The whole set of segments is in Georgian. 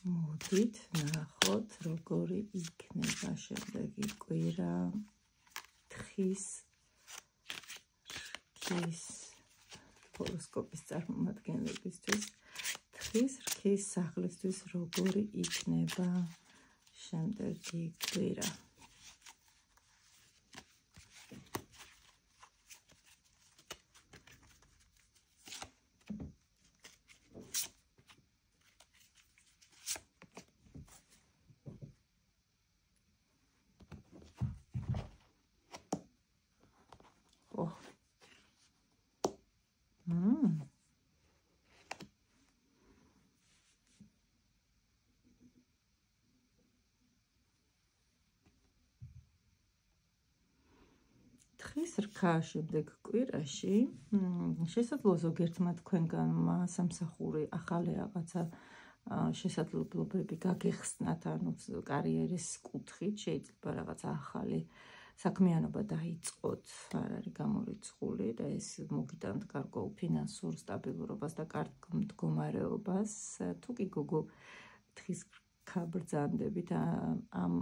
მოდით ნახოთ, როგორი იქნება შემდეგი კვირა თხის ჰოროსკოპის წარმომადგენლებისთვის, თხის რქის სახლისთვის როგორი იქნება შემდეგი კვირა. თხის რქა შემდეგ კვირაში შესაძლოა ზოგერთმა თქვენგანმა სამსახური ახალი რაღაცა შესაძლებლობები გაგეხსნათ, ანუ კარიერის კუთხით შეიძლება რაღაცა ახალი საქმიანობა დაიწყოთ, არ არის გამორიცხული და ეს მოგიტანთ გარკვეულ ფინანსურ სტაბილურობას და კარგ მდგომარეობას. თუ კი გოგო თხის რქა ბრძანდებით ამ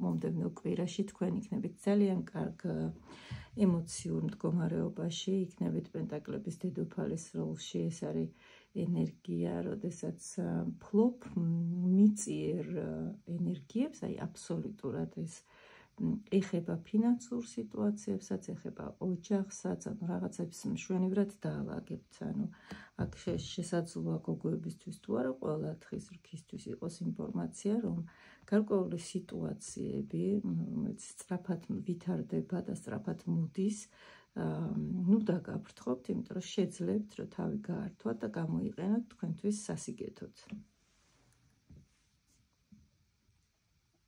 მომდევნო კვირაში თქვენ იქნებით ძალიან კარგ ემოციურ მდგომარეობაში, იქნებით პენტაკლების დედოფალის როლში, ეს არის ენერგია, როდესაც ფლობ მიწიერ ენერგიებს, აი აბსოლუტურად ეს ეხება ფინანსურ სიტუაციებსაც, ეხება ოჯახსაც, ანუ რაღაცებს მშვენივრად დაალაგებთ, ანუ აქ შესაძლოა გოგოებისთვის თუ არა ყველა თხის რქისთვის იყოს ინფორმაცია, რომ გარკვეული სიტუაციები, რომელიც სწრაფად ვითარდება და სწრაფად მოდის, დაგაფრთხობთ, იმიტომ რომ შეძლებთ, რომ თავი გაართვათ და გამოიყენოთ თქვენთვის სასიგეთოდ.